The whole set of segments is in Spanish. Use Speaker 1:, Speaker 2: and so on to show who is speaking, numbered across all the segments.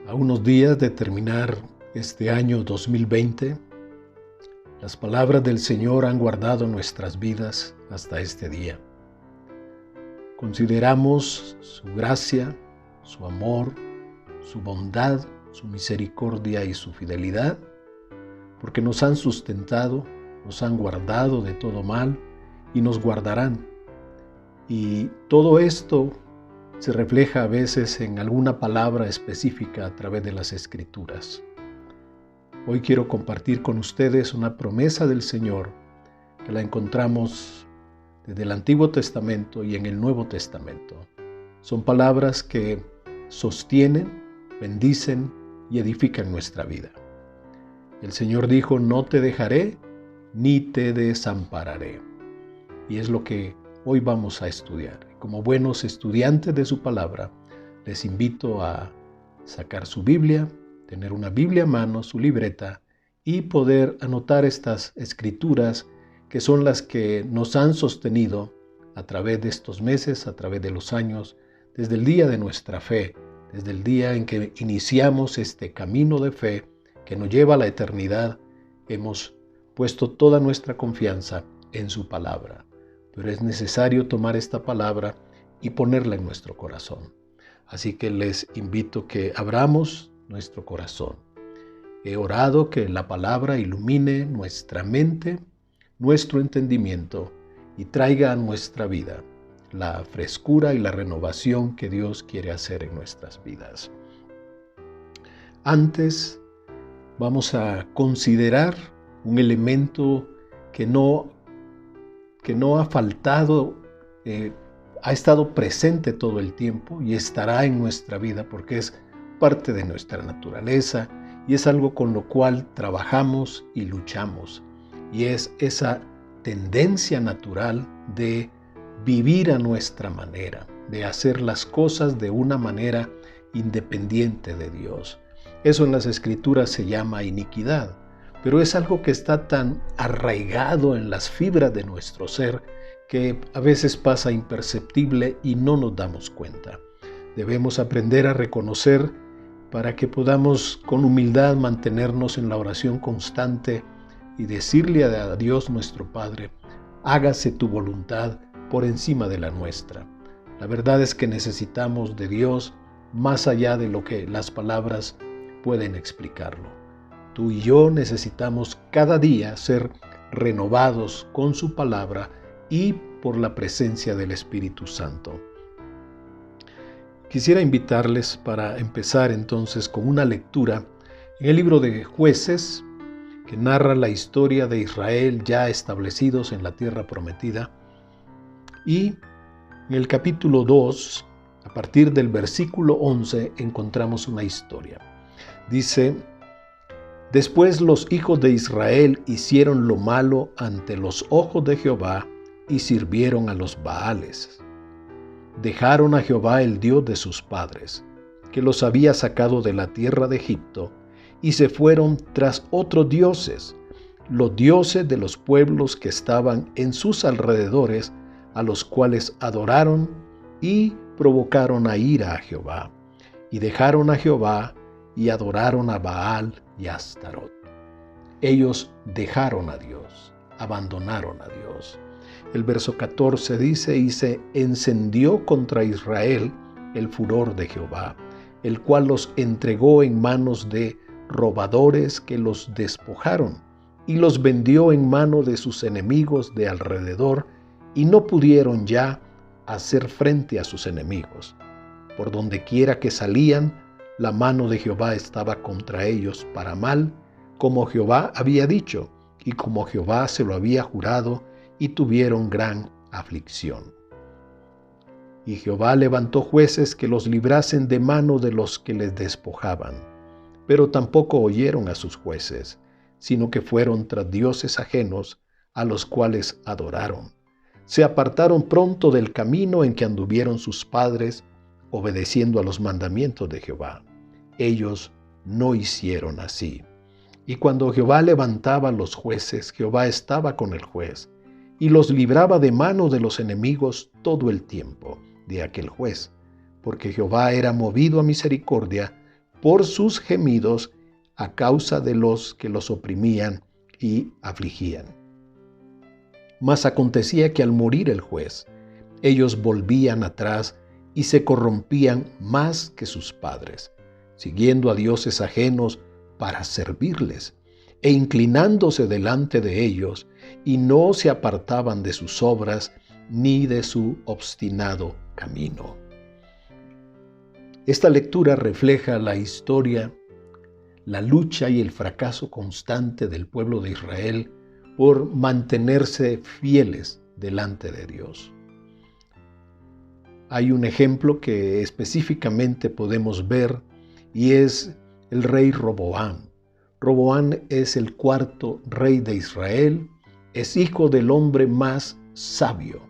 Speaker 1: A unos días de terminar este año 2020, las palabras del Señor han guardado nuestras vidas hasta este día. Consideramos su gracia, su amor, su bondad, su misericordia y su fidelidad, porque nos han sustentado, nos han guardado de todo mal y nos guardarán. Y todo esto se refleja a veces en alguna palabra específica a través de las Escrituras. Hoy quiero compartir con ustedes una promesa del Señor que la encontramos desde el Antiguo Testamento y en el Nuevo Testamento. Son palabras que sostienen, bendicen y edifican nuestra vida. El Señor dijo: no te dejaré ni te desampararé. Y es lo que hoy vamos a estudiar. Como buenos estudiantes de su palabra, les invito a sacar su Biblia, tener una Biblia a mano, su libreta, y poder anotar estas escrituras que son las que nos han sostenido a través de estos meses, a través de los años, desde el día de nuestra fe, desde el día en que iniciamos este camino de fe que nos lleva a la eternidad. Hemos puesto toda nuestra confianza en su palabra. Pero es necesario tomar esta palabra y ponerla en nuestro corazón. Así que les invito que abramos nuestro corazón. He orado que la palabra ilumine nuestra mente, nuestro entendimiento y traiga a nuestra vida la frescura y la renovación que Dios quiere hacer en nuestras vidas. Antes vamos a considerar un elemento que no ha faltado, ha estado presente todo el tiempo y estará en nuestra vida porque es parte de nuestra naturaleza y es algo con lo cual trabajamos y luchamos. Y es esa tendencia natural de vivir a nuestra manera, de hacer las cosas de una manera independiente de Dios. Eso en las Escrituras se llama iniquidad. Pero es algo que está tan arraigado en las fibras de nuestro ser que a veces pasa imperceptible y no nos damos cuenta. Debemos aprender a reconocer para que podamos con humildad mantenernos en la oración constante y decirle a Dios nuestro Padre: hágase tu voluntad por encima de la nuestra. La verdad es que necesitamos de Dios más allá de lo que las palabras pueden explicarlo. Tú y yo necesitamos cada día ser renovados con su palabra y por la presencia del Espíritu Santo. Quisiera invitarles para empezar entonces con una lectura en el libro de Jueces, que narra la historia de Israel ya establecidos en la tierra prometida. Y en el capítulo 2, a partir del versículo 11, encontramos una historia. Dice: después los hijos de Israel hicieron lo malo ante los ojos de Jehová y sirvieron a los Baales. Dejaron a Jehová el Dios de sus padres, que los había sacado de la tierra de Egipto, y se fueron tras otros dioses, los dioses de los pueblos que estaban en sus alrededores, a los cuales adoraron y provocaron a ira a Jehová. Y dejaron a Jehová y adoraron a Baal y a Astarot. Ellos dejaron a Dios, abandonaron a Dios. El verso 14 dice: y se encendió contra Israel el furor de Jehová, el cual los entregó en manos de robadores que los despojaron, y los vendió en mano de sus enemigos de alrededor, y no pudieron ya hacer frente a sus enemigos. Por donde quiera que salían, la mano de Jehová estaba contra ellos para mal, como Jehová había dicho, y como Jehová se lo había jurado, y tuvieron gran aflicción. Y Jehová levantó jueces que los librasen de mano de los que les despojaban. Pero tampoco oyeron a sus jueces, sino que fueron tras dioses ajenos, a los cuales adoraron. Se apartaron pronto del camino en que anduvieron sus padres, obedeciendo a los mandamientos de Jehová. Ellos no hicieron así. Y cuando Jehová levantaba los jueces, Jehová estaba con el juez, y los libraba de mano de los enemigos todo el tiempo de aquel juez, porque Jehová era movido a misericordia por sus gemidos a causa de los que los oprimían y afligían. Mas acontecía que al morir el juez, ellos volvían atrás y se corrompían más que sus padres, siguiendo a dioses ajenos para servirles, e inclinándose delante de ellos, y no se apartaban de sus obras ni de su obstinado camino. Esta lectura refleja la historia, la lucha y el fracaso constante del pueblo de Israel por mantenerse fieles delante de Dios. Hay un ejemplo que específicamente podemos ver y es el rey Roboam. Roboam es el cuarto rey de Israel, es hijo del hombre más sabio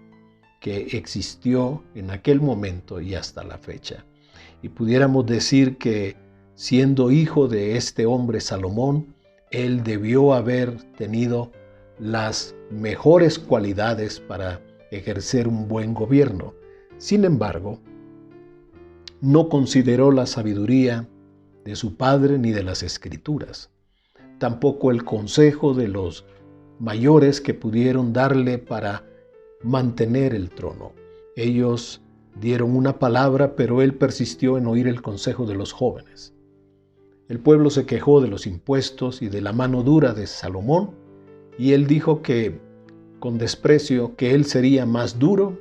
Speaker 1: que existió en aquel momento y hasta la fecha. Y pudiéramos decir que siendo hijo de este hombre Salomón, él debió haber tenido las mejores cualidades para ejercer un buen gobierno. Sin embargo, no consideró la sabiduría de su padre ni de las Escrituras, tampoco el consejo de los mayores que pudieron darle para mantener el trono. Ellos dieron una palabra, pero él persistió en oír el consejo de los jóvenes. El pueblo se quejó de los impuestos y de la mano dura de Salomón, y él dijo que, con desprecio, que él sería más duro,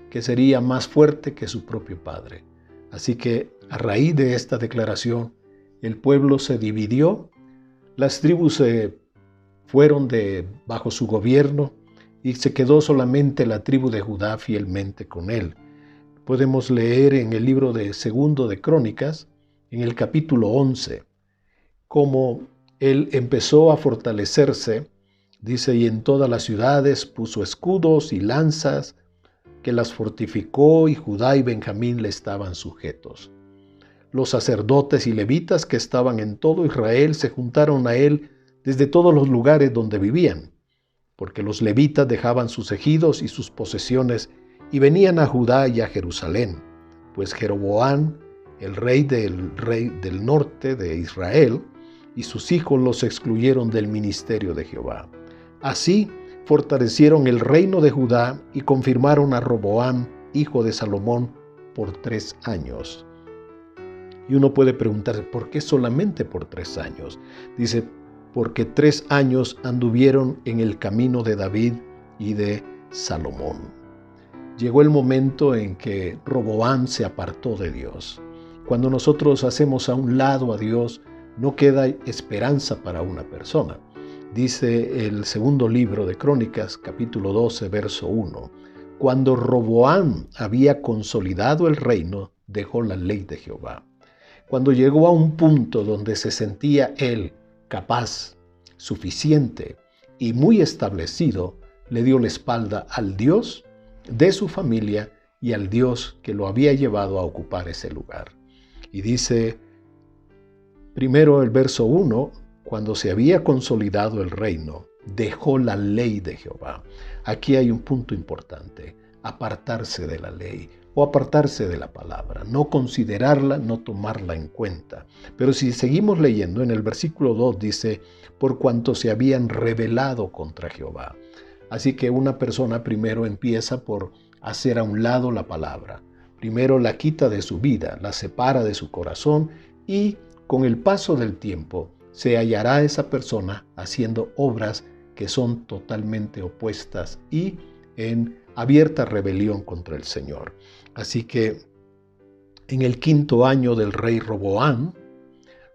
Speaker 1: que sería más fuerte que su propio padre. Así que, a raíz de esta declaración, el pueblo se dividió, las tribus se fueron bajo su gobierno y se quedó solamente la tribu de Judá fielmente con él. Podemos leer en el libro de Segundo de Crónicas, en el capítulo 11, cómo él empezó a fortalecerse. Dice, y en todas las ciudades puso escudos y lanzas, que las fortificó, y Judá y Benjamín le estaban sujetos. Los sacerdotes y levitas que estaban en todo Israel se juntaron a él desde todos los lugares donde vivían, porque los levitas dejaban sus ejidos y sus posesiones y venían a Judá y a Jerusalén, pues Jeroboam, el rey del norte de Israel, y sus hijos los excluyeron del ministerio de Jehová. Así fortalecieron el reino de Judá y confirmaron a Roboam, hijo de Salomón, por 3 años. Y uno puede preguntarse, ¿por qué solamente por 3 años? Dice, porque 3 años anduvieron en el camino de David y de Salomón. Llegó el momento en que Roboam se apartó de Dios. Cuando nosotros hacemos a un lado a Dios, no queda esperanza para una persona. Dice el segundo libro de Crónicas, capítulo 12, verso 1. Cuando Roboam había consolidado el reino, dejó la ley de Jehová. Cuando llegó a un punto donde se sentía él capaz, suficiente y muy establecido, le dio la espalda al Dios de su familia y al Dios que lo había llevado a ocupar ese lugar. Y dice primero el verso 1, cuando se había consolidado el reino, dejó la ley de Jehová. Aquí hay un punto importante, apartarse de la ley o apartarse de la palabra, no considerarla, no tomarla en cuenta. Pero si seguimos leyendo, en el versículo 2 dice, por cuanto se habían rebelado contra Jehová. Así que una persona primero empieza por hacer a un lado la palabra. Primero la quita de su vida, la separa de su corazón y con el paso del tiempo se hallará esa persona haciendo obras que son totalmente opuestas y en abierta rebelión contra el Señor. Así que en el 5º año del rey Roboam,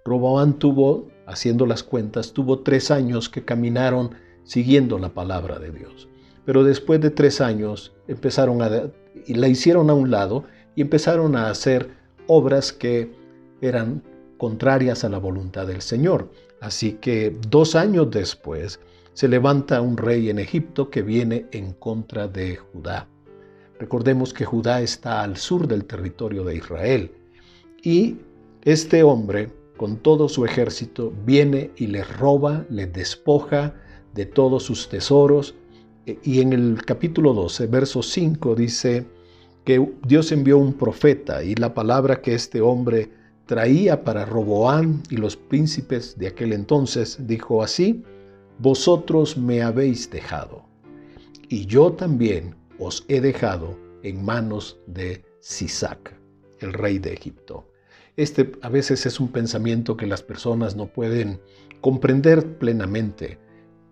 Speaker 1: Roboam tuvo, haciendo las cuentas, tuvo 3 años que caminaron siguiendo la palabra de Dios. Pero después de 3 años y la hicieron a un lado y empezaron a hacer obras que eran contrarias a la voluntad del Señor. Así que 2 años después se levanta un rey en Egipto que viene en contra de Judá. Recordemos que Judá está al sur del territorio de Israel y este hombre con todo su ejército viene y les roba, les despoja de todos sus tesoros. Y en el capítulo 12, verso 5 dice que Dios envió un profeta y la palabra que este hombre traía para Roboam y los príncipes de aquel entonces, dijo así: vosotros me habéis dejado, y yo también os he dejado en manos de Sisac, el rey de Egipto. Este a veces es un pensamiento que las personas no pueden comprender plenamente.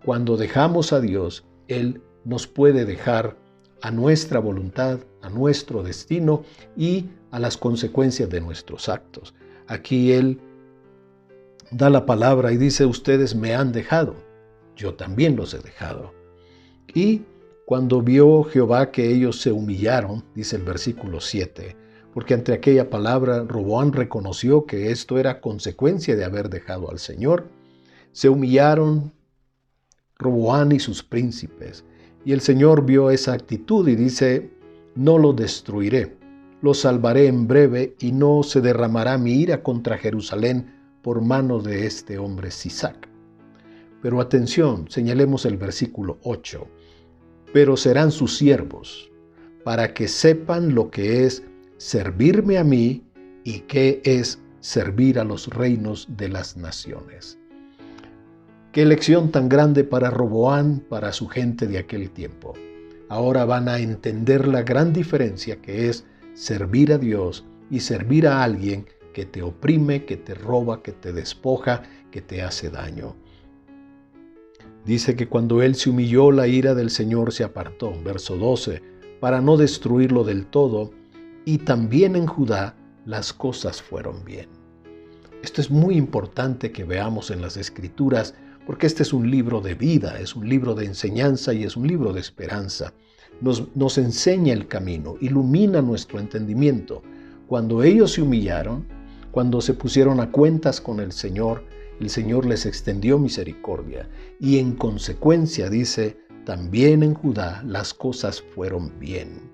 Speaker 1: Cuando dejamos a Dios, Él nos puede dejar a nuestra voluntad, a nuestro destino y a las consecuencias de nuestros actos. Aquí Él da la palabra y dice: ustedes me han dejado, yo también los he dejado. Y cuando vio Jehová que ellos se humillaron, dice el versículo 7, porque ante aquella palabra Roboam reconoció que esto era consecuencia de haber dejado al Señor, se humillaron Roboam y sus príncipes. Y el Señor vio esa actitud y dice: no lo destruiré, lo salvaré en breve y no se derramará mi ira contra Jerusalén por mano de este hombre Sisac. Pero atención, señalemos el versículo 8. Pero serán sus siervos, para que sepan lo que es servirme a mí y qué es servir a los reinos de las naciones. Qué lección tan grande para Roboam, para su gente de aquel tiempo. Ahora van a entender la gran diferencia que es servir a Dios y servir a alguien que te oprime, que te roba, que te despoja, que te hace daño. Dice que cuando él se humilló, la ira del Señor se apartó, verso 12, para no destruirlo del todo, y también en Judá las cosas fueron bien. Esto es muy importante que veamos en las Escrituras, porque este es un libro de vida, es un libro de enseñanza y es un libro de esperanza. Nos enseña el camino, ilumina nuestro entendimiento. Cuando ellos se humillaron, cuando se pusieron a cuentas con el Señor les extendió misericordia. Y en consecuencia, dice, también en Judá las cosas fueron bien.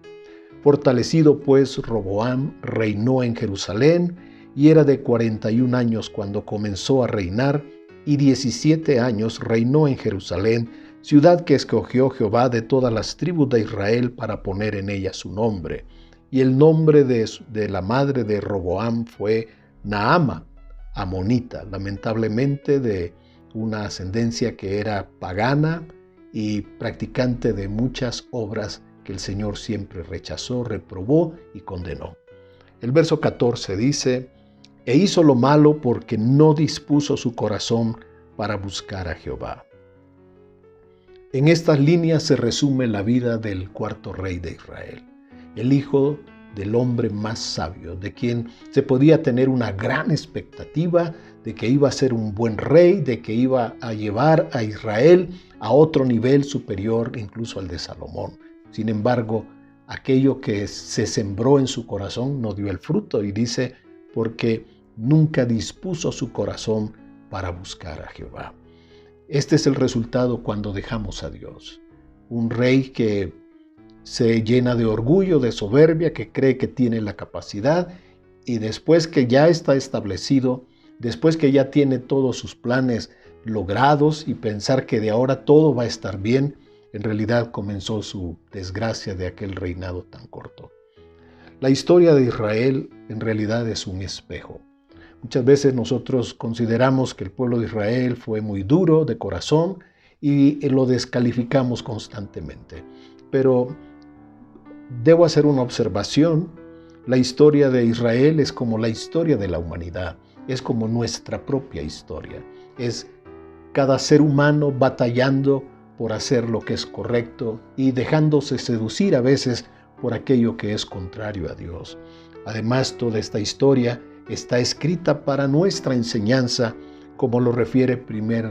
Speaker 1: Fortalecido pues Roboam reinó en Jerusalén, y era de 41 años cuando comenzó a reinar, y 17 años reinó en Jerusalén, ciudad que escogió Jehová de todas las tribus de Israel para poner en ella su nombre. Y el nombre de la madre de Roboam fue Naama, amonita, lamentablemente de una ascendencia que era pagana y practicante de muchas obras que el Señor siempre rechazó, reprobó y condenó. El verso 14 dice: e hizo lo malo porque no dispuso su corazón para buscar a Jehová. En estas líneas se resume la vida del cuarto rey de Israel, el hijo del hombre más sabio, de quien se podía tener una gran expectativa de que iba a ser un buen rey, de que iba a llevar a Israel a otro nivel superior, incluso al de Salomón. Sin embargo, aquello que se sembró en su corazón no dio el fruto, y dice, porque nunca dispuso su corazón para buscar a Jehová. Este es el resultado cuando dejamos a Dios. Un rey que se llena de orgullo, de soberbia, que cree que tiene la capacidad, y después que ya está establecido, después que ya tiene todos sus planes logrados y pensar que de ahora todo va a estar bien, en realidad comenzó su desgracia de aquel reinado tan corto. La historia de Israel en realidad es un espejo. Muchas veces nosotros consideramos que el pueblo de Israel fue muy duro de corazón y lo descalificamos constantemente. Pero debo hacer una observación. La historia de Israel es como la historia de la humanidad, es como nuestra propia historia. Es cada ser humano batallando por hacer lo que es correcto y dejándose seducir a veces por aquello que es contrario a Dios. Además, toda esta historia está escrita para nuestra enseñanza, como lo refiere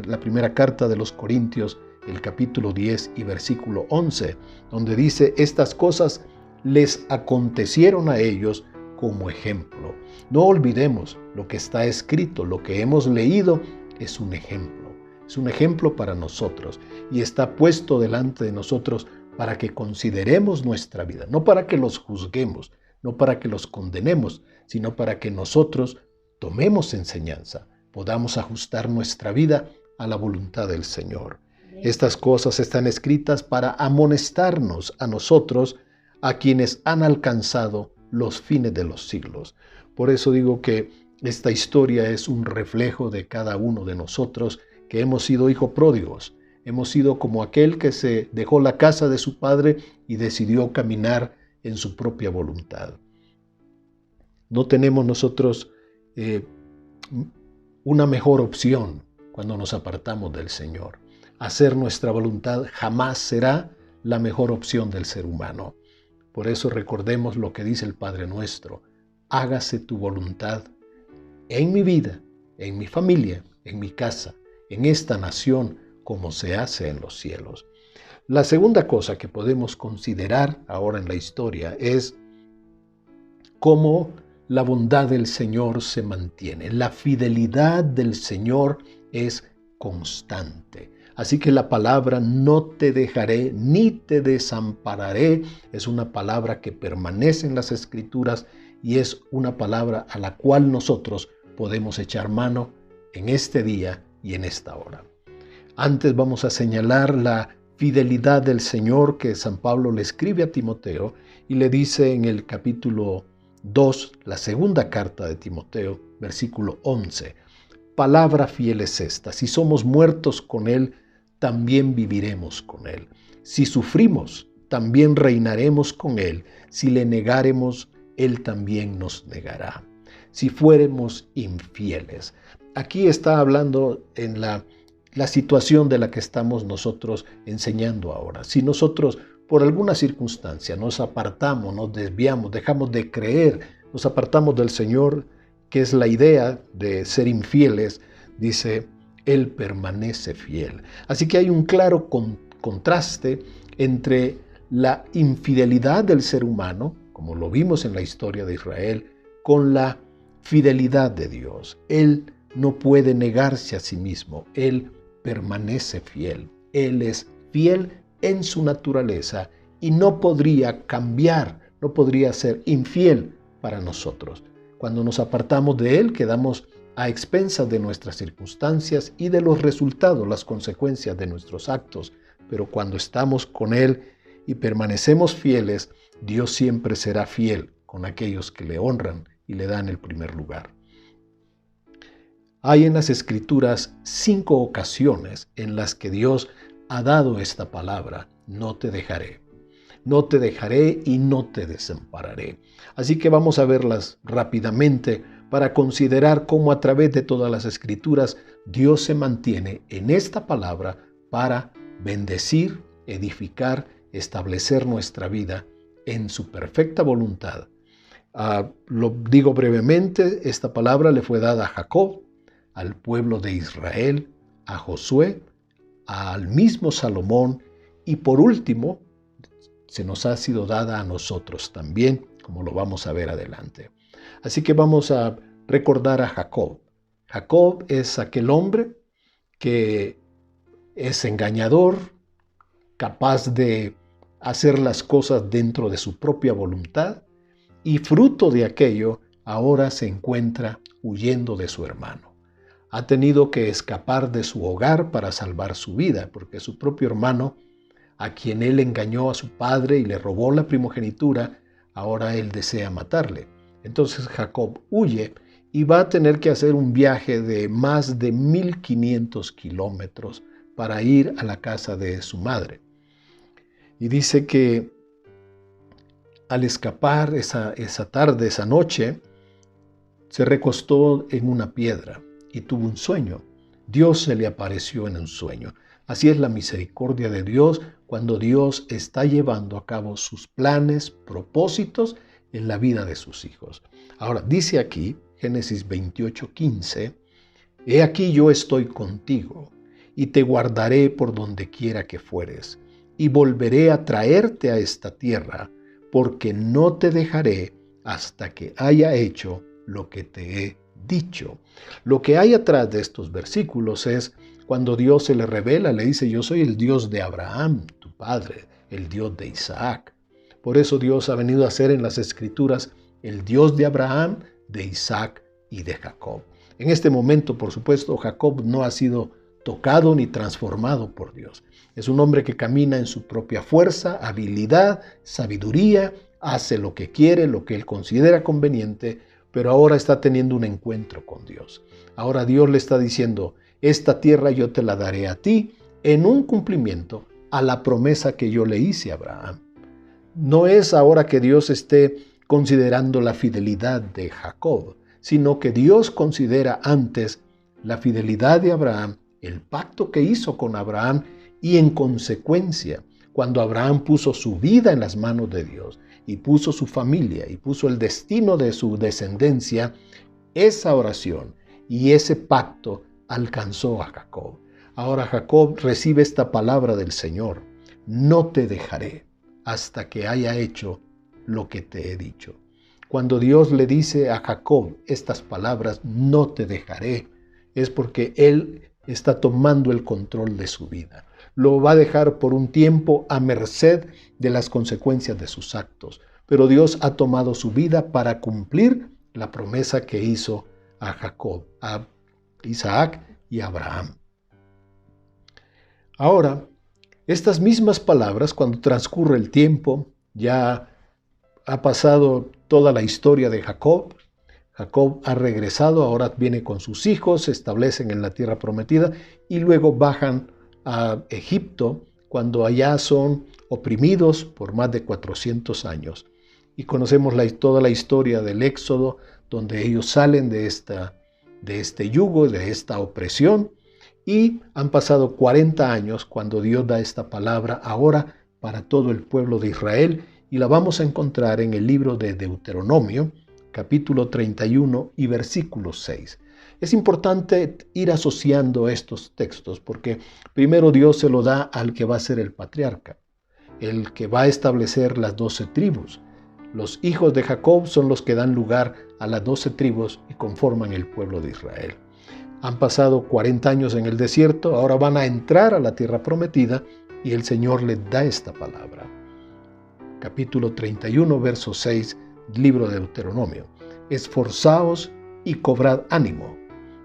Speaker 1: la primera carta de los Corintios, el capítulo 10 y versículo 11, donde dice: estas cosas les acontecieron a ellos como ejemplo. No olvidemos lo que está escrito, lo que hemos leído es un ejemplo para nosotros y está puesto delante de nosotros para que consideremos nuestra vida, no para que los juzguemos, no para que los condenemos, sino para que nosotros tomemos enseñanza, podamos ajustar nuestra vida a la voluntad del Señor. Estas cosas están escritas para amonestarnos a nosotros, a quienes han alcanzado los fines de los siglos. Por eso digo que Esta historia es un reflejo de cada uno de nosotros que hemos sido hijos pródigos. Hemos sido como aquel que se dejó la casa de su padre y decidió caminar en su propia voluntad. No tenemos nosotros una mejor opción cuando nos apartamos del Señor. Hacer nuestra voluntad jamás será la mejor opción del ser humano. Por eso recordemos lo que dice el Padre Nuestro: hágase tu voluntad en mi vida, en mi familia, en mi casa, en esta nación, como se hace en los cielos. La segunda cosa que podemos considerar ahora en la historia es cómo la bondad del Señor se mantiene. La fidelidad del Señor es constante. Así que la palabra no te dejaré ni te desampararé es una palabra que permanece en las Escrituras y es una palabra a la cual nosotros podemos echar mano en este día y en esta hora. Antes vamos a señalar la fidelidad del Señor que San Pablo le escribe a Timoteo y le dice en el capítulo 2, la segunda carta de Timoteo, versículo 11. Palabra fiel es esta: si somos muertos con Él, también viviremos con Él. Si sufrimos, también reinaremos con Él. Si le negáremos, Él también nos negará. Si fuéramos infieles. Aquí está hablando en la situación de la que estamos nosotros enseñando ahora. Si nosotros por alguna circunstancia nos apartamos, nos desviamos, dejamos de creer, nos apartamos del Señor, que es la idea de ser infieles, dice, Él permanece fiel. Así que hay un claro contraste entre la infidelidad del ser humano, como lo vimos en la historia de Israel, con la fidelidad de Dios. Él no puede negarse a sí mismo, Él permanece fiel. Él es fiel en su naturaleza y no podría cambiar, no podría ser infiel para nosotros. Cuando nos apartamos de Él, quedamos a expensas de nuestras circunstancias y de los resultados, las consecuencias de nuestros actos. Pero cuando estamos con Él y permanecemos fieles, Dios siempre será fiel con aquellos que le honran y le dan el primer lugar. Hay en las Escrituras 5 ocasiones en las que Dios ha dado esta palabra: no te dejaré. No te dejaré y no te desampararé. Así que vamos a verlas rápidamente para considerar cómo a través de todas las Escrituras Dios se mantiene en esta palabra para bendecir, edificar, establecer nuestra vida en su perfecta voluntad. Lo digo brevemente, esta palabra le fue dada a Jacob, al pueblo de Israel, a Josué, al mismo Salomón y por último se nos ha sido dada a nosotros también, como lo vamos a ver adelante. Así que vamos a recordar a Jacob. Jacob es aquel hombre que es engañador, capaz de hacer las cosas dentro de su propia voluntad y fruto de aquello ahora se encuentra huyendo de su hermano. Ha tenido que escapar de su hogar para salvar su vida, porque su propio hermano, a quien él engañó a su padre y le robó la primogenitura, ahora él desea matarle. Entonces Jacob huye y va a tener que hacer un viaje de más de 1500 kilómetros para ir a la casa de su madre. Y dice que al escapar esa tarde, esa noche, se recostó en una piedra y tuvo un sueño. Dios se le apareció en un sueño. Así es la misericordia de Dios cuando Dios está llevando a cabo sus planes, propósitos en la vida de sus hijos. Ahora, dice aquí, Génesis 28:15, He aquí yo estoy contigo y te guardaré por donde quiera que fueres y volveré a traerte a esta tierra porque no te dejaré hasta que haya hecho lo que te he dicho. Lo que hay atrás de estos versículos es cuando Dios se le revela, le dice, yo soy el Dios de Abraham, tu padre, el Dios de Isaac. Por eso Dios ha venido a ser en las Escrituras el Dios de Abraham, de Isaac y de Jacob. En este momento, por supuesto, Jacob no ha sido tocado ni transformado por Dios. Es un hombre que camina en su propia fuerza, habilidad, sabiduría, hace lo que quiere, lo que él considera conveniente, pero ahora está teniendo un encuentro con Dios. Ahora Dios le está diciendo, esta tierra yo te la daré a ti en un cumplimiento a la promesa que yo le hice a Abraham. No es ahora que Dios esté considerando la fidelidad de Jacob, sino que Dios considera antes la fidelidad de Abraham, el pacto que hizo con Abraham, y en consecuencia, cuando Abraham puso su vida en las manos de Dios y puso su familia y puso el destino de su descendencia, esa oración y ese pacto alcanzó a Jacob. Ahora Jacob recibe esta palabra del Señor: no te dejaré hasta que haya hecho lo que te he dicho. Cuando Dios le dice a Jacob estas palabras, no te dejaré, es porque Él está tomando el control de su vida. Lo va a dejar por un tiempo a merced de las consecuencias de sus actos. Pero Dios ha tomado su vida para cumplir la promesa que hizo a Jacob, a Isaac y a Abraham. Ahora, estas mismas palabras, cuando transcurre el tiempo, ya ha pasado toda la historia de Jacob. Jacob ha regresado, ahora viene con sus hijos, se establecen en la tierra prometida y luego bajan a Egipto cuando allá son oprimidos por más de 400 años. Y conocemos toda la historia del Éxodo, donde ellos salen de este yugo, de esta opresión, y han pasado 40 años cuando Dios da esta palabra ahora para todo el pueblo de Israel, y la vamos a encontrar en el libro de Deuteronomio, capítulo 31 y versículo 6. Es importante ir asociando estos textos porque primero Dios se lo da al que va a ser el patriarca, el que va a establecer las 12 tribus. Los hijos de Jacob son los que dan lugar a las 12 tribus y conforman el pueblo de Israel. Han pasado 40 años en el desierto, ahora van a entrar a la tierra prometida y el Señor les da esta palabra. Capítulo 31, verso 6, libro de Deuteronomio. Esforzaos y cobrad ánimo,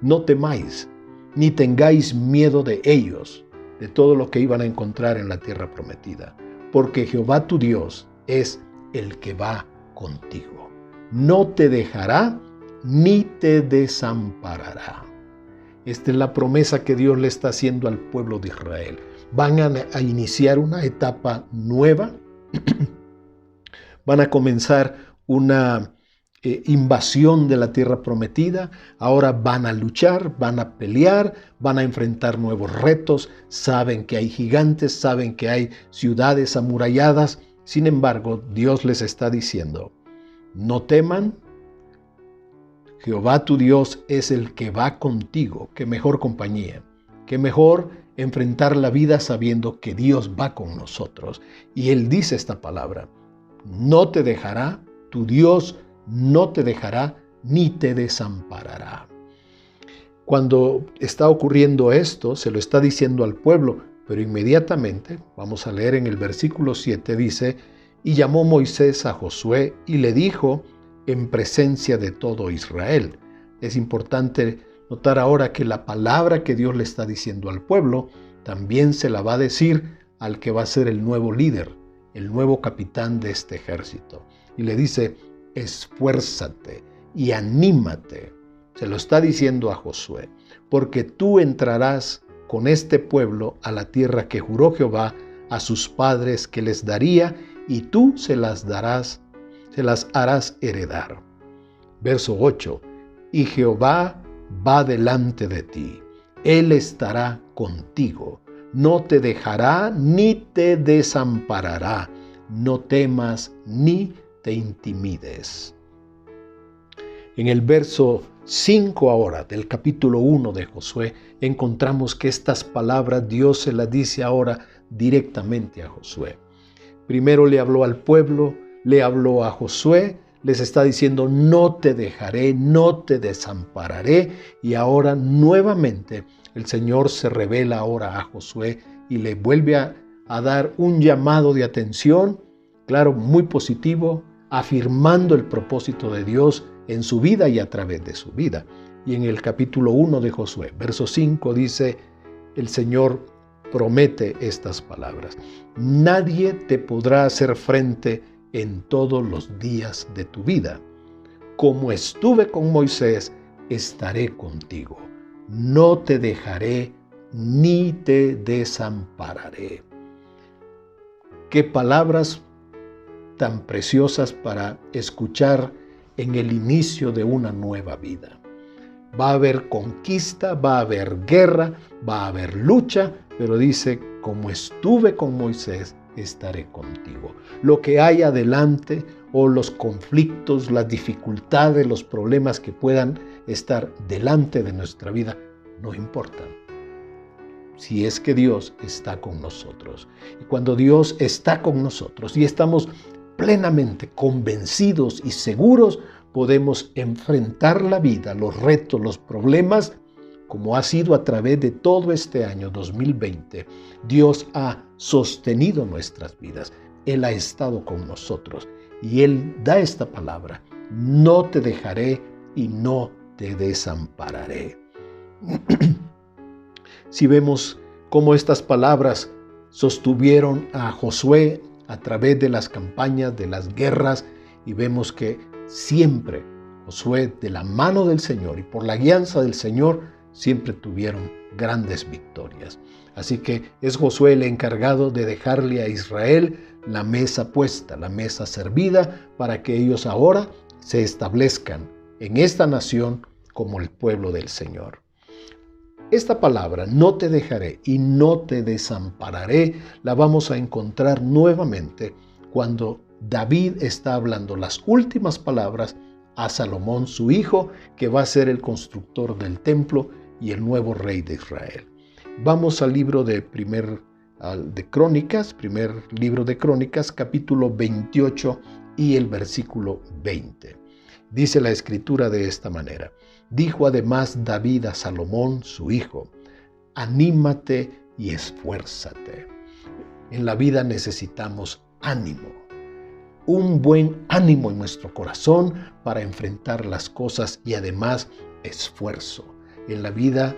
Speaker 1: no temáis, ni tengáis miedo de ellos, de todo lo que iban a encontrar en la tierra prometida, porque Jehová tu Dios es el que va contigo. No te dejará ni te desamparará. Esta es la promesa que Dios le está haciendo al pueblo de Israel. Van a iniciar una etapa nueva, van a comenzar una invasión de la tierra prometida. Ahora van a luchar, van a pelear, van a enfrentar nuevos retos. Saben que hay gigantes, saben que hay ciudades amuralladas. Sin embargo, Dios les está diciendo, no teman, Jehová tu Dios es el que va contigo. Qué mejor compañía, qué mejor enfrentar la vida sabiendo que Dios va con nosotros. Y Él dice esta palabra, no te dejará, tu Dios no te dejará ni te desamparará. Cuando está ocurriendo esto, se lo está diciendo al pueblo, pero inmediatamente, vamos a leer en el versículo 7, dice, y llamó Moisés a Josué y le dijo en presencia de todo Israel. Es importante notar ahora que la palabra que Dios le está diciendo al pueblo, también se la va a decir al que va a ser el nuevo líder, el nuevo capitán de este ejército. Y le dice, esfuérzate y anímate. Se lo está diciendo a Josué, porque tú entrarás con este pueblo a la tierra que juró Jehová a sus padres que les daría, y tú se las harás heredar. Verso 8, y Jehová va delante de ti, Él estará contigo, no te dejará ni te desamparará, no temas ni te intimides. En el verso 5 ahora del capítulo 1 de Josué encontramos que estas palabras Dios se las dice ahora directamente a Josué. Primero le habló al pueblo, le habló a Josué, les está diciendo no te dejaré, no te desampararé, y ahora nuevamente el Señor se revela ahora a Josué y le vuelve a dar un llamado de atención, claro, muy positivo, afirmando el propósito de Dios en su vida y a través de su vida. Y en el capítulo 1 de Josué, verso 5 dice, el Señor promete estas palabras. Nadie te podrá hacer frente en todos los días de tu vida. como estuve con Moisés, estaré contigo. No te dejaré ni te desampararé. Qué palabras tan preciosas para escuchar en el inicio de una nueva vida. Va a haber conquista, va a haber guerra, va a haber lucha, pero dice, como estuve con Moisés, estaré contigo. Lo que hay adelante o los conflictos, las dificultades, los problemas que puedan estar delante de nuestra vida, no importan. Si es que Dios está con nosotros. Y cuando Dios está con nosotros y estamos plenamente convencidos y seguros, podemos enfrentar la vida, los retos, los problemas, como ha sido a través de todo este año 2020. Dios ha sostenido nuestras vidas. Él ha estado con nosotros. Y Él da esta palabra: no te dejaré y no te desampararé. Si vemos cómo estas palabras sostuvieron a Josué a través de las campañas, de las guerras, y vemos que siempre Josué, de la mano del Señor y por la guianza del Señor, siempre tuvieron grandes victorias. Así que es Josué el encargado de dejarle a Israel la mesa puesta, la mesa servida, para que ellos ahora se establezcan en esta nación como el pueblo del Señor. Esta palabra, no te dejaré y no te desampararé, la vamos a encontrar nuevamente cuando David está hablando las últimas palabras a Salomón, su hijo, que va a ser el constructor del templo y el nuevo rey de Israel. Vamos al libro de primer libro de Crónicas, capítulo 28 y el versículo 20. Dice la escritura de esta manera: dijo además David a Salomón, su hijo, anímate y esfuérzate. En la vida necesitamos ánimo, un buen ánimo en nuestro corazón para enfrentar las cosas y además esfuerzo. En la vida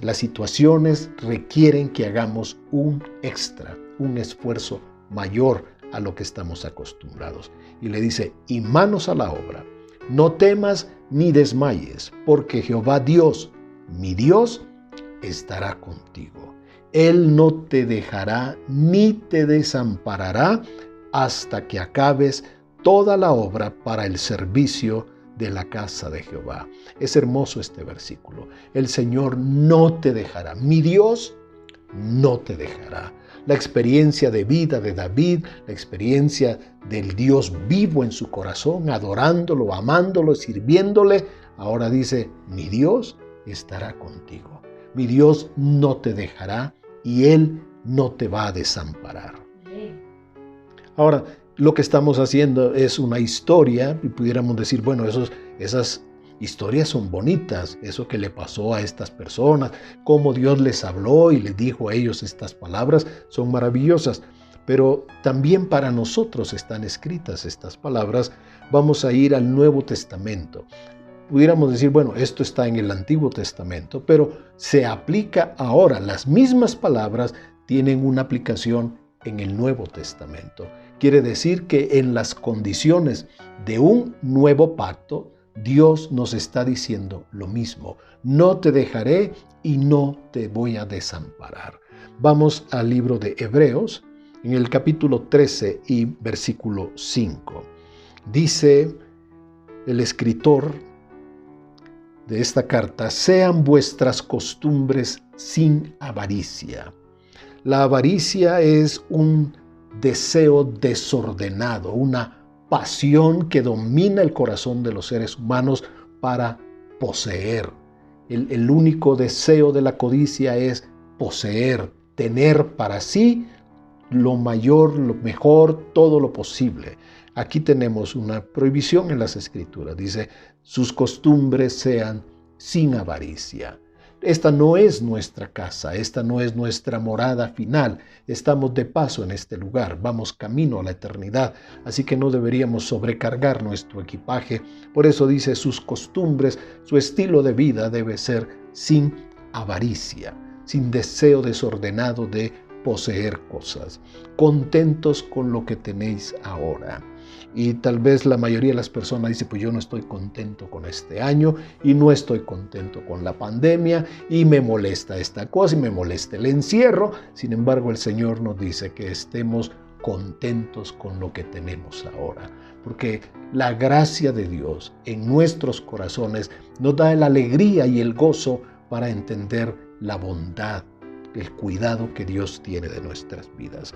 Speaker 1: las situaciones requieren que hagamos un extra, un esfuerzo mayor a lo que estamos acostumbrados. Y le dice, y manos a la obra, no temas ni desmayes, porque Jehová Dios, mi Dios, estará contigo. Él no te dejará ni te desamparará hasta que acabes toda la obra para el servicio de la casa de Jehová. Es hermoso este versículo. El Señor no te dejará. Mi Dios no te dejará. La experiencia de vida de David, la experiencia del Dios vivo en su corazón, adorándolo, amándolo, sirviéndole, ahora dice, mi Dios estará contigo. Mi Dios no te dejará y Él no te va a desamparar. Ahora, lo que estamos haciendo es una historia y pudiéramos decir, bueno, esas historias son bonitas, eso que le pasó a estas personas, cómo Dios les habló y les dijo a ellos estas palabras, son maravillosas. Pero también para nosotros están escritas estas palabras. Vamos a ir al Nuevo Testamento. Pudiéramos decir, bueno, esto está en el Antiguo Testamento, pero se aplica ahora. Las mismas palabras tienen una aplicación en el Nuevo Testamento. Quiere decir que en las condiciones de un nuevo pacto, Dios nos está diciendo lo mismo. No te dejaré y no te voy a desamparar. Vamos al libro de Hebreos, en el capítulo 13 y versículo 5. Dice el escritor de esta carta, sean vuestras costumbres sin avaricia. La avaricia es un deseo desordenado, una pasión que domina el corazón de los seres humanos para poseer. El único deseo de la codicia es poseer, tener para sí lo mayor, lo mejor, todo lo posible. Aquí tenemos una prohibición en las Escrituras. Dice, sus costumbres sean sin avaricia. Esta no es nuestra casa, esta no es nuestra morada final. Estamos de paso en este lugar, vamos camino a la eternidad, así que no deberíamos sobrecargar nuestro equipaje. Por eso dice, sus costumbres, su estilo de vida debe ser sin avaricia, sin deseo desordenado de poseer cosas, contentos con lo que tenéis ahora. Y tal vez la mayoría de las personas dice, pues yo no estoy contento con este año y no estoy contento con la pandemia y me molesta esta cosa y me molesta el encierro. Sin embargo, el Señor nos dice que estemos contentos con lo que tenemos ahora, porque la gracia de Dios en nuestros corazones nos da la alegría y el gozo para entender la bondad, el cuidado que Dios tiene de nuestras vidas.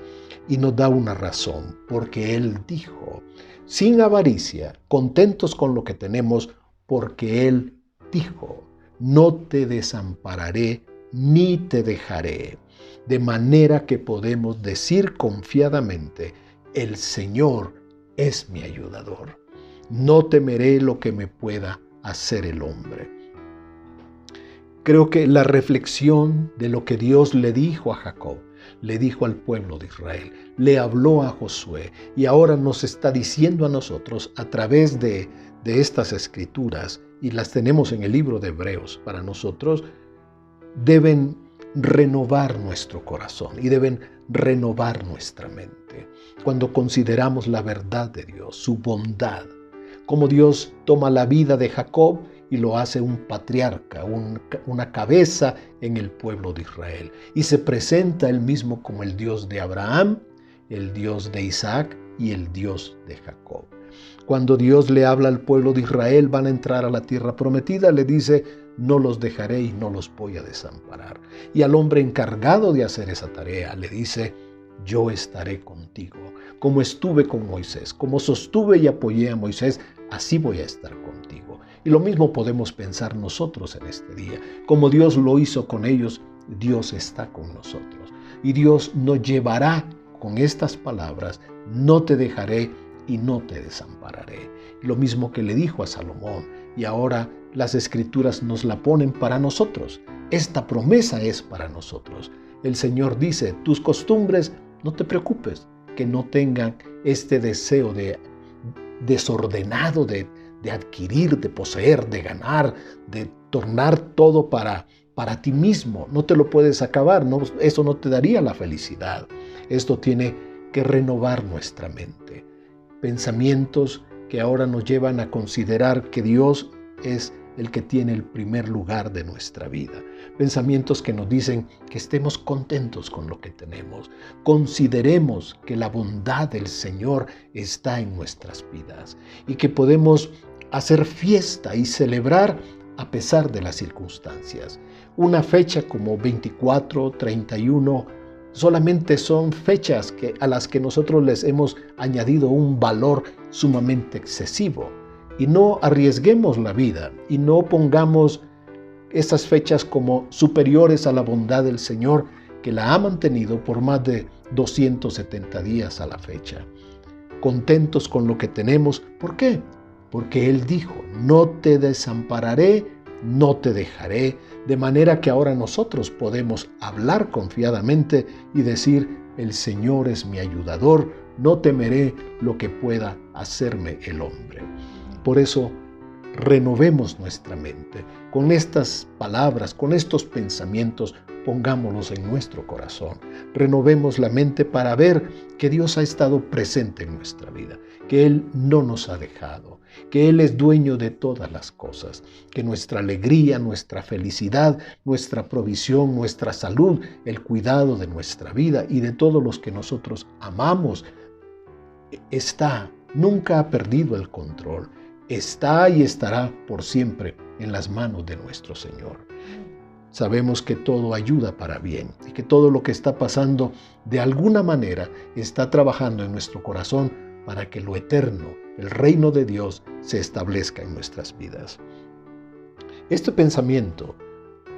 Speaker 1: Y nos da una razón, porque Él dijo, sin avaricia, contentos con lo que tenemos, porque Él dijo, no te desampararé ni te dejaré. De manera que podemos decir confiadamente, el Señor es mi ayudador. No temeré lo que me pueda hacer el hombre. Creo que la reflexión de lo que Dios le dijo a Jacob, le dijo al pueblo de Israel, le habló a Josué y ahora nos está diciendo a nosotros a través de estas escrituras, y las tenemos en el libro de Hebreos para nosotros, deben renovar nuestro corazón y deben renovar nuestra mente. Cuando consideramos la verdad de Dios, su bondad, cómo Dios toma la vida de Jacob y lo hace un patriarca, una cabeza en el pueblo de Israel. Y se presenta él mismo como el Dios de Abraham, el Dios de Isaac y el Dios de Jacob. Cuando Dios le habla al pueblo de Israel, van a entrar a la tierra prometida, le dice, no los dejaré y no los voy a desamparar. Y al hombre encargado de hacer esa tarea, le dice, yo estaré contigo. Como estuve con Moisés, como sostuve y apoyé a Moisés, así voy a estar contigo. Y lo mismo podemos pensar nosotros en este día. Como Dios lo hizo con ellos, Dios está con nosotros. Y Dios nos llevará con estas palabras, no te dejaré y no te desampararé. Lo mismo que le dijo a Salomón. Y ahora las Escrituras nos la ponen para nosotros. Esta promesa es para nosotros. El Señor dice, tus costumbres, no te preocupes, que no tengan este deseo desordenado de adquirir, de poseer, de ganar, de tornar todo para ti mismo. No te lo puedes acabar, no, eso no te daría la felicidad. Esto tiene que renovar nuestra mente. Pensamientos que ahora nos llevan a considerar que Dios es el que tiene el primer lugar de nuestra vida. Pensamientos que nos dicen que estemos contentos con lo que tenemos. Consideremos que la bondad del Señor está en nuestras vidas y que podemos hacer fiesta y celebrar a pesar de las circunstancias. Una fecha como 24, 31, solamente son fechas a las que nosotros les hemos añadido un valor sumamente excesivo. Y no arriesguemos la vida y no pongamos estas fechas como superiores a la bondad del Señor, que la ha mantenido por más de 270 días a la fecha. Contentos con lo que tenemos. ¿Por qué? Porque Él dijo, no te desampararé, no te dejaré, de manera que ahora nosotros podemos hablar confiadamente y decir, el Señor es mi ayudador, no temeré lo que pueda hacerme el hombre. Por eso, renovemos nuestra mente. Con estas palabras, con estos pensamientos, pongámoslos en nuestro corazón. Renovemos la mente para ver que Dios ha estado presente en nuestra vida, que Él no nos ha dejado, que Él es dueño de todas las cosas, que nuestra alegría, nuestra felicidad, nuestra provisión, nuestra salud, el cuidado de nuestra vida y de todos los que nosotros amamos, nunca ha perdido el control. Está y estará por siempre en las manos de nuestro Señor. Sabemos que todo ayuda para bien y que todo lo que está pasando de alguna manera está trabajando en nuestro corazón para que lo eterno, el reino de Dios, se establezca en nuestras vidas. Este pensamiento,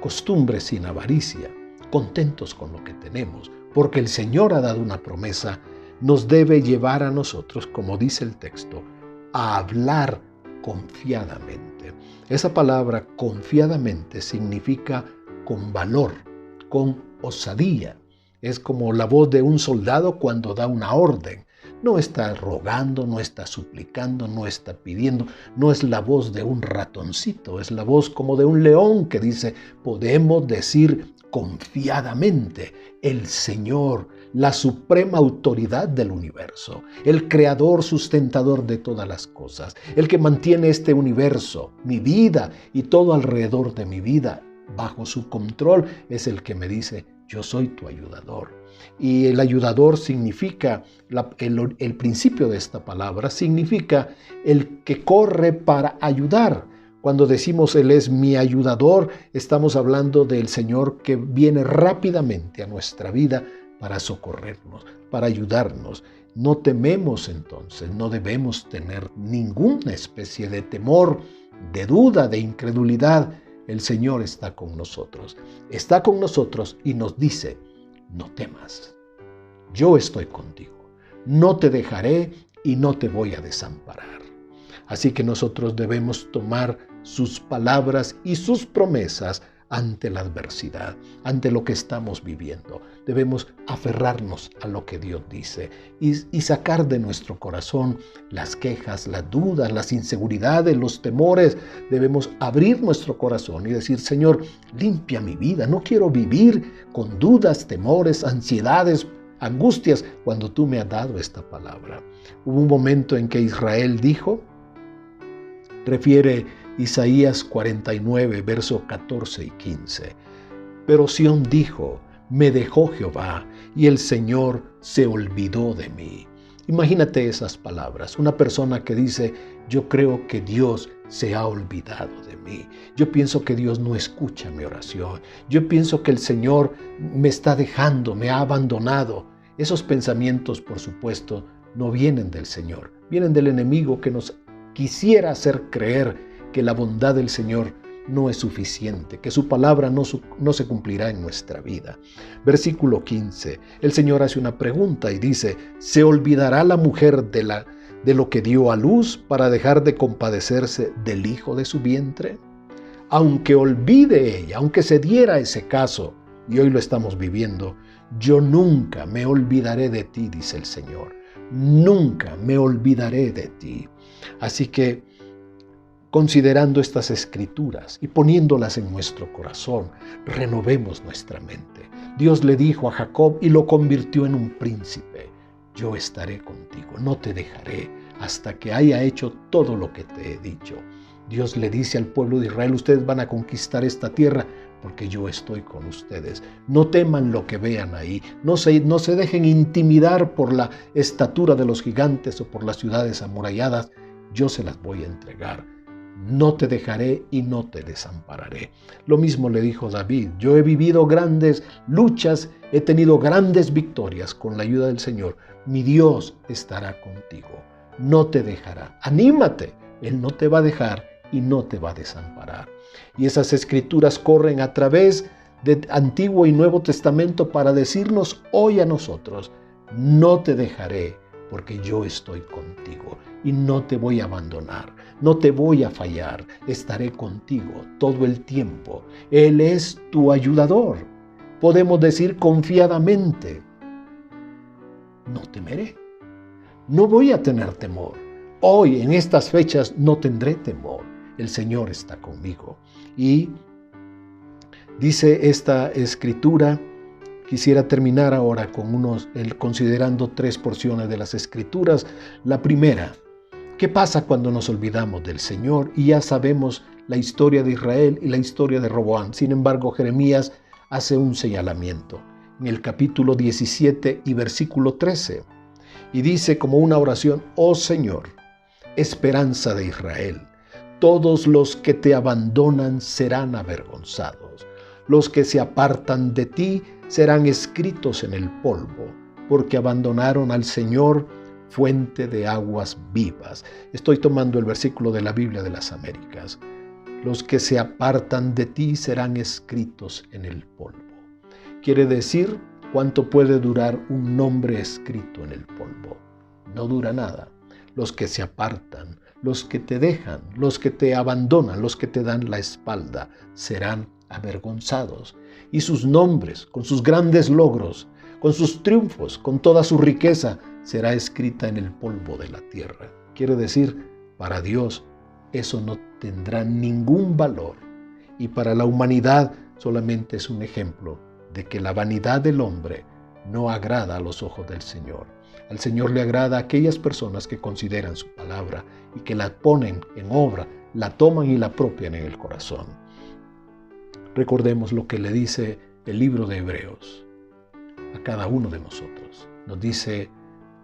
Speaker 1: costumbres sin avaricia, contentos con lo que tenemos, porque el Señor ha dado una promesa, nos debe llevar a nosotros, como dice el texto, a hablar confiadamente. Esa palabra confiadamente significa con valor, con osadía. Es como la voz de un soldado cuando da una orden. No está rogando, no está suplicando, no está pidiendo. No es la voz de un ratoncito, es la voz como de un león que dice, podemos decir confiadamente. El Señor, la suprema autoridad del universo, el creador, sustentador de todas las cosas, el que mantiene este universo, mi vida y todo alrededor de mi vida bajo su control, es el que me dice: yo soy tu ayudador. Y el ayudador significa, el principio de esta palabra significa el que corre para ayudar. Cuando decimos Él es mi ayudador, estamos hablando del Señor que viene rápidamente a nuestra vida para socorrernos, para ayudarnos. No tememos entonces, no debemos tener ninguna especie de temor, de duda, de incredulidad. El Señor está con nosotros y nos dice: no temas, yo estoy contigo, no te dejaré y no te voy a desamparar. Así que nosotros debemos tomar sus palabras y sus promesas ante la adversidad, ante lo que estamos viviendo. Debemos aferrarnos a lo que Dios dice y sacar de nuestro corazón las quejas, las dudas, las inseguridades, los temores. Debemos abrir nuestro corazón y decir: Señor, limpia mi vida. No quiero vivir con dudas, temores, ansiedades, angustias, cuando tú me has dado esta palabra. Hubo un momento en que Israel dijo, refiere Isaías 49, versos 14 y 15. Pero Sión dijo: me dejó Jehová, y el Señor se olvidó de mí. Imagínate esas palabras. Una persona que dice: yo creo que Dios se ha olvidado de mí. Yo pienso que Dios no escucha mi oración. Yo pienso que el Señor me está dejando, me ha abandonado. Esos pensamientos, por supuesto, no vienen del Señor. Vienen del enemigo que nos quisiera hacer creer que la bondad del Señor no es suficiente, que su palabra no se cumplirá en nuestra vida. Versículo 15, el Señor hace una pregunta y dice: ¿se olvidará la mujer de lo que dio a luz para dejar de compadecerse del hijo de su vientre? Aunque olvide ella, aunque se diera ese caso, y hoy lo estamos viviendo, yo nunca me olvidaré de ti, dice el Señor. Nunca me olvidaré de ti. Así que, considerando estas escrituras y poniéndolas en nuestro corazón, renovemos nuestra mente. Dios le dijo a Jacob y lo convirtió en un príncipe: yo estaré contigo, no te dejaré hasta que haya hecho todo lo que te he dicho. Dios le dice al pueblo de Israel: ustedes van a conquistar esta tierra porque yo estoy con ustedes. No teman lo que vean ahí, no se dejen intimidar por la estatura de los gigantes o por las ciudades amuralladas. Yo se las voy a entregar. No te dejaré y no te desampararé. Lo mismo le dijo David: yo he vivido grandes luchas, he tenido grandes victorias con la ayuda del Señor. Mi Dios estará contigo, no te dejará. Anímate, Él no te va a dejar y no te va a desamparar. Y esas escrituras corren a través de Antiguo y Nuevo Testamento para decirnos hoy a nosotros: no te dejaré porque yo estoy contigo y no te voy a abandonar, no te voy a fallar, estaré contigo todo el tiempo. Él es tu ayudador. Podemos decir confiadamente: no temeré, no voy a tener temor. Hoy, en estas fechas, no tendré temor. El Señor está conmigo. Y dice esta escritura, quisiera terminar ahora con considerando 3 porciones de las escrituras. La primera: ¿qué pasa cuando nos olvidamos del Señor? Y ya sabemos la historia de Israel y la historia de Roboam. Sin embargo, Jeremías hace un señalamiento en el capítulo 17 y versículo 13. Y dice como una oración: oh Señor, esperanza de Israel, todos los que te abandonan serán avergonzados. Los que se apartan de ti serán escritos en el polvo, porque abandonaron al Señor, fuente de aguas vivas. Estoy tomando el versículo de la Biblia de las Américas. Los que se apartan de ti serán escritos en el polvo. Quiere decir, ¿cuánto puede durar un nombre escrito en el polvo? No dura nada. Los que se apartan, los que te dejan, los que te abandonan, los que te dan la espalda, serán avergonzados. Y sus nombres, con sus grandes logros, con sus triunfos, con toda su riqueza, será escrita en el polvo de la tierra. Quiere decir, para Dios eso no tendrá ningún valor. Y para la humanidad solamente es un ejemplo de que la vanidad del hombre no agrada a los ojos del Señor. Al Señor le agrada a aquellas personas que consideran su palabra y que la ponen en obra, la toman y la apropian en el corazón. Recordemos lo que le dice el libro de Hebreos a cada uno de nosotros. Nos dice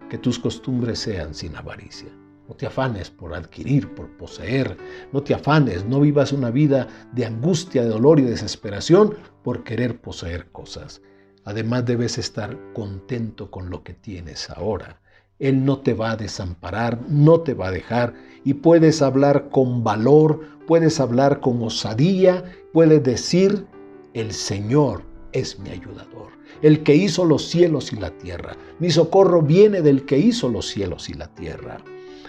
Speaker 1: que tus costumbres sean sin avaricia. No te afanes por adquirir, por poseer. No te afanes, no vivas una vida de angustia, de dolor y desesperación por querer poseer cosas. Además, debes estar contento con lo que tienes ahora. Él no te va a desamparar, no te va a dejar, y puedes hablar con valor, puedes hablar con osadía, puedes decir: el Señor es mi ayudador, el que hizo los cielos y la tierra. Mi socorro viene del que hizo los cielos y la tierra.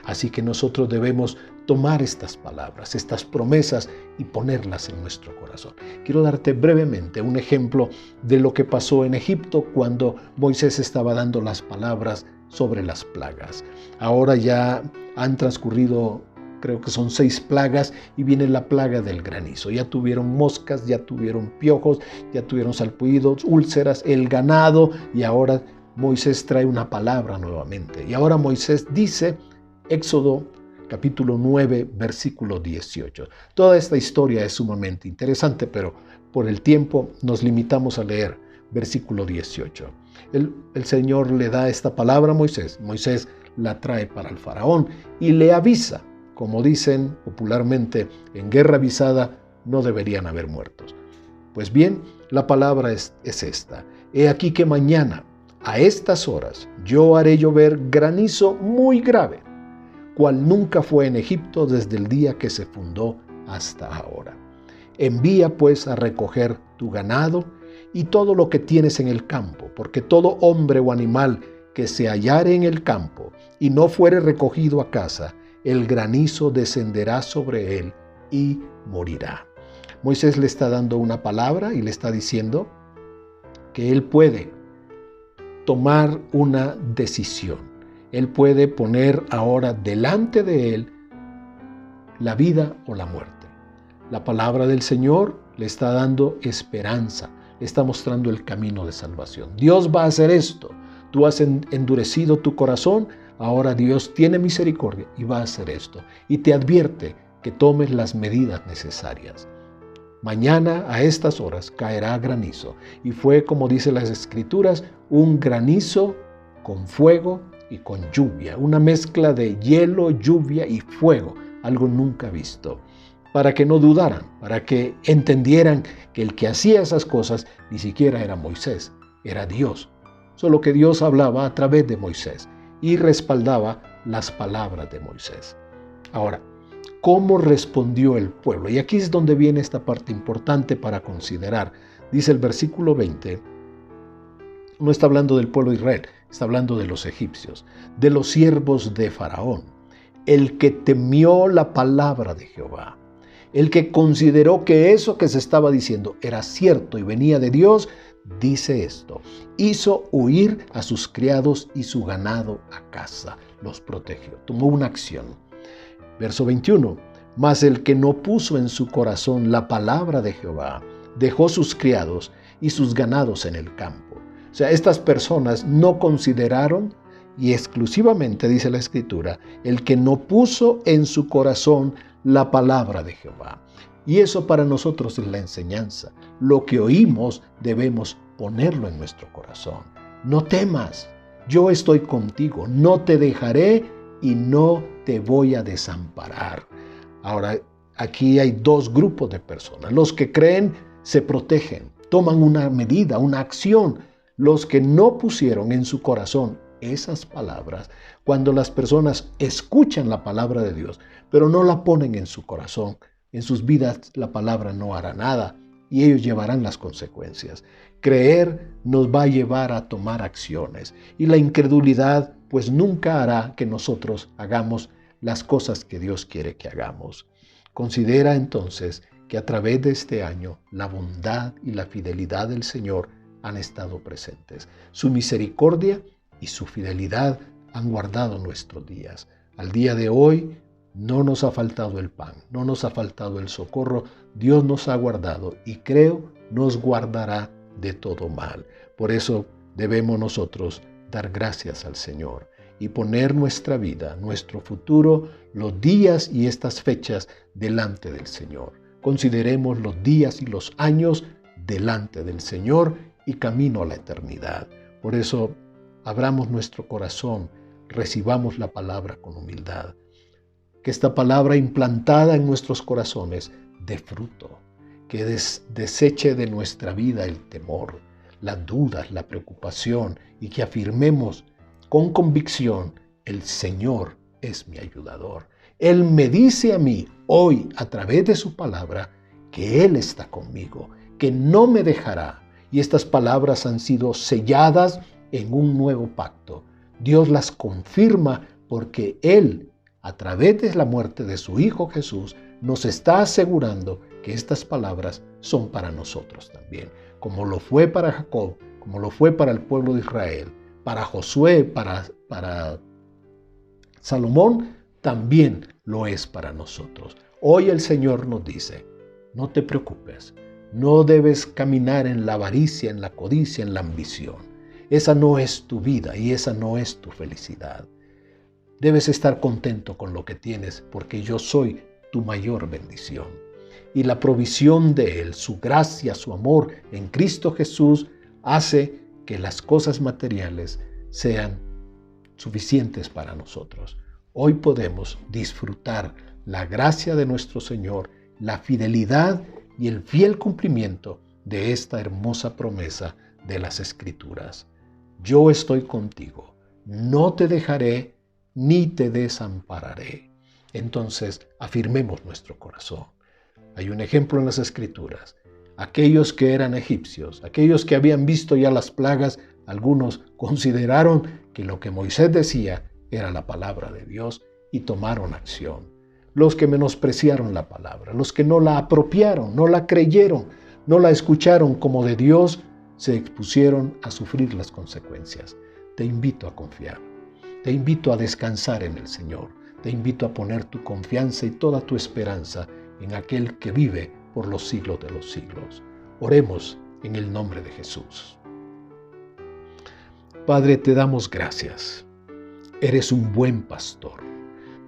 Speaker 1: Así que nosotros debemos tomar estas palabras, estas promesas y ponerlas en nuestro corazón. Quiero darte brevemente un ejemplo de lo que pasó en Egipto cuando Moisés estaba dando las palabras sobre las plagas. Ahora ya han transcurrido, creo que son 6 plagas, y viene la plaga del granizo. Ya tuvieron moscas, ya tuvieron piojos, ya tuvieron salpullidos, úlceras, el ganado, y ahora Moisés trae una palabra nuevamente. Y ahora Moisés dice, Éxodo capítulo 9, versículo 18. Toda esta historia es sumamente interesante, pero por el tiempo nos limitamos a leer versículo 18. El Señor le da esta palabra a Moisés. Moisés la trae para el faraón y le avisa. Como dicen popularmente, en guerra avisada no deberían haber muertos. Pues bien, la palabra es esta. He aquí que mañana, a estas horas, yo haré llover granizo muy grave, cual nunca fue en Egipto desde el día que se fundó hasta ahora. Envía pues a recoger tu ganado y todo lo que tienes en el campo, porque todo hombre o animal que se hallare en el campo y no fuere recogido a casa, el granizo descenderá sobre él y morirá. Moisés le está dando una palabra y le está diciendo que él puede tomar una decisión. Él puede poner ahora delante de él la vida o la muerte. La palabra del Señor le está dando esperanza, le está mostrando el camino de salvación. Dios va a hacer esto. Tú has endurecido tu corazón, ahora Dios tiene misericordia y va a hacer esto. Y te advierte que tomes las medidas necesarias. Mañana a estas horas caerá granizo. Y fue, como dice las Escrituras, un granizo con fuego y con lluvia, una mezcla de hielo, lluvia y fuego, algo nunca visto, para que no dudaran, para que entendieran que el que hacía esas cosas ni siquiera era Moisés, era Dios, solo que Dios hablaba a través de Moisés y respaldaba las palabras de Moisés. Ahora, ¿cómo respondió el pueblo? Y aquí es donde viene esta parte importante para considerar. Dice el versículo 20, no está hablando del pueblo de Israel, está hablando de los egipcios, de los siervos de Faraón, el que temió la palabra de Jehová, el que consideró que eso que se estaba diciendo era cierto y venía de Dios, dice esto: hizo huir a sus criados y su ganado a casa, los protegió, tomó una acción. Verso 21, mas el que no puso en su corazón la palabra de Jehová, dejó sus criados y sus ganados en el campo. O sea, estas personas no consideraron, y exclusivamente dice la Escritura, el que no puso en su corazón la palabra de Jehová. Y eso para nosotros es la enseñanza. Lo que oímos debemos ponerlo en nuestro corazón. No temas, yo estoy contigo, no te dejaré y no te voy a desamparar. Ahora, aquí hay 2 grupos de personas. Los que creen se protegen, toman una medida, una acción. Los que no pusieron en su corazón esas palabras, cuando las personas escuchan la palabra de Dios, pero no la ponen en su corazón, en sus vidas la palabra no hará nada y ellos llevarán las consecuencias. Creer nos va a llevar a tomar acciones y la incredulidad pues nunca hará que nosotros hagamos las cosas que Dios quiere que hagamos. Considera entonces que a través de este año la bondad y la fidelidad del Señor han estado presentes. Su misericordia y su fidelidad han guardado nuestros días. Al día de hoy no nos ha faltado el pan, no nos ha faltado el socorro. Dios nos ha guardado y creo nos guardará de todo mal. Por eso debemos nosotros dar gracias al Señor y poner nuestra vida, nuestro futuro, los días y estas fechas delante del Señor. Consideremos los días y los años delante del Señor y camino a la eternidad. Por eso abramos nuestro corazón, recibamos la palabra con humildad. Que esta palabra implantada en nuestros corazones dé fruto, que deseche de nuestra vida el temor, las dudas, la preocupación y que afirmemos con convicción: el Señor es mi ayudador. Él me dice a mí hoy a través de su palabra que Él está conmigo, que no me dejará. Y estas palabras han sido selladas en un nuevo pacto. Dios las confirma porque Él, a través de la muerte de su Hijo Jesús, nos está asegurando que estas palabras son para nosotros también. Como lo fue para Jacob, como lo fue para el pueblo de Israel, para Josué, para Salomón, también lo es para nosotros. Hoy el Señor nos dice: no te preocupes, no debes caminar en la avaricia, en la codicia, en la ambición. Esa no es tu vida y esa no es tu felicidad. Debes estar contento con lo que tienes, porque yo soy tu mayor bendición. Y la provisión de Él, su gracia, su amor en Cristo Jesús, hace que las cosas materiales sean suficientes para nosotros. Hoy podemos disfrutar la gracia de nuestro Señor, la fidelidad y el fiel cumplimiento de esta hermosa promesa de las Escrituras. Yo estoy contigo, no te dejaré ni te desampararé. Entonces, afirmemos nuestro corazón. Hay un ejemplo en las Escrituras. Aquellos que eran egipcios, aquellos que habían visto ya las plagas, algunos consideraron que lo que Moisés decía era la palabra de Dios y tomaron acción. Los que menospreciaron la palabra, los que no la apropiaron, no la creyeron, no la escucharon como de Dios, se expusieron a sufrir las consecuencias. Te invito a confiar, te invito a descansar en el Señor, te invito a poner tu confianza y toda tu esperanza en aquel que vive por los siglos de los siglos. Oremos en el nombre de Jesús. Padre, te damos gracias. Eres un buen pastor.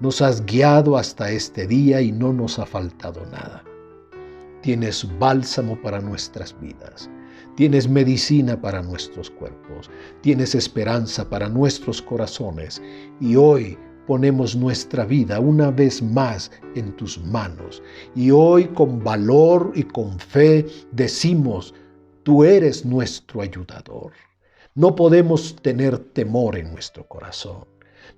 Speaker 1: Nos has guiado hasta este día y no nos ha faltado nada. Tienes bálsamo para nuestras vidas. Tienes medicina para nuestros cuerpos. Tienes esperanza para nuestros corazones. Y hoy ponemos nuestra vida una vez más en tus manos. Y hoy con valor y con fe decimos: tú eres nuestro ayudador. No podemos tener temor en nuestro corazón.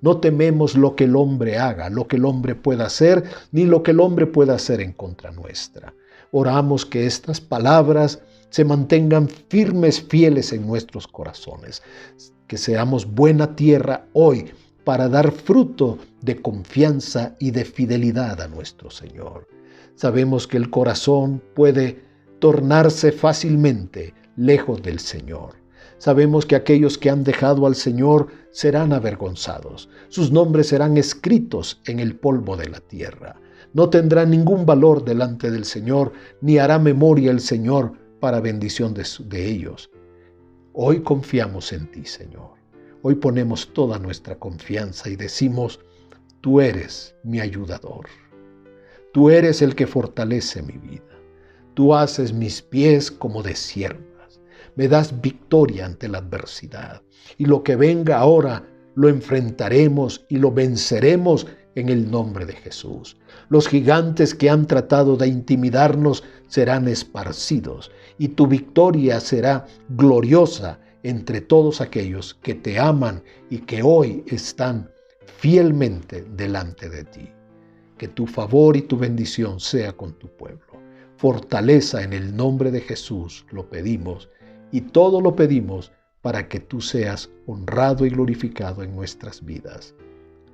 Speaker 1: No tememos lo que el hombre haga, lo que el hombre pueda hacer, ni lo que el hombre pueda hacer en contra nuestra. Oramos que estas palabras se mantengan firmes, fieles en nuestros corazones. Que seamos buena tierra hoy para dar fruto de confianza y de fidelidad a nuestro Señor. Sabemos que el corazón puede tornarse fácilmente lejos del Señor. Sabemos que aquellos que han dejado al Señor serán avergonzados. Sus nombres serán escritos en el polvo de la tierra. No tendrán ningún valor delante del Señor, ni hará memoria el Señor para bendición de ellos. Hoy confiamos en ti, Señor. Hoy ponemos toda nuestra confianza y decimos: tú eres mi ayudador. Tú eres el que fortalece mi vida. Tú haces mis pies como de siervas. Me das victoria ante la adversidad. Y lo que venga ahora lo enfrentaremos y lo venceremos en el nombre de Jesús. Los gigantes que han tratado de intimidarnos serán esparcidos y tu victoria será gloriosa entre todos aquellos que te aman y que hoy están fielmente delante de ti. Que tu favor y tu bendición sea con tu pueblo. Fortaleza en el nombre de Jesús lo pedimos, y todo lo pedimos para que tú seas honrado y glorificado en nuestras vidas.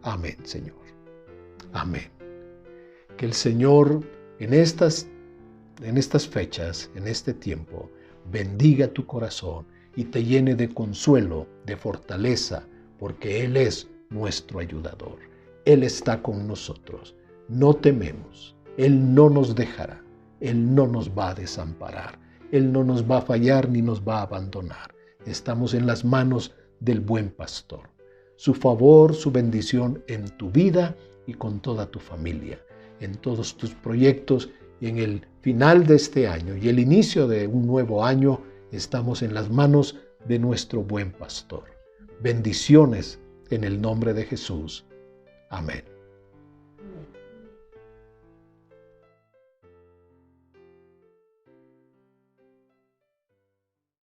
Speaker 1: Amén, Señor. Amén. Que el Señor en estas fechas, en este tiempo, bendiga tu corazón y te llene de consuelo, de fortaleza, porque Él es nuestro ayudador. Él está con nosotros. no tememos. Él no nos dejará. Él no nos va a desamparar. Él no nos va a fallar ni nos va a abandonar. Estamos en las manos del buen pastor. Su favor, su bendición en tu vida y con toda tu familia, en todos tus proyectos y en el final de este año y el inicio de un nuevo año, estamos en las manos de nuestro buen pastor. Bendiciones en el nombre de Jesús. Amén.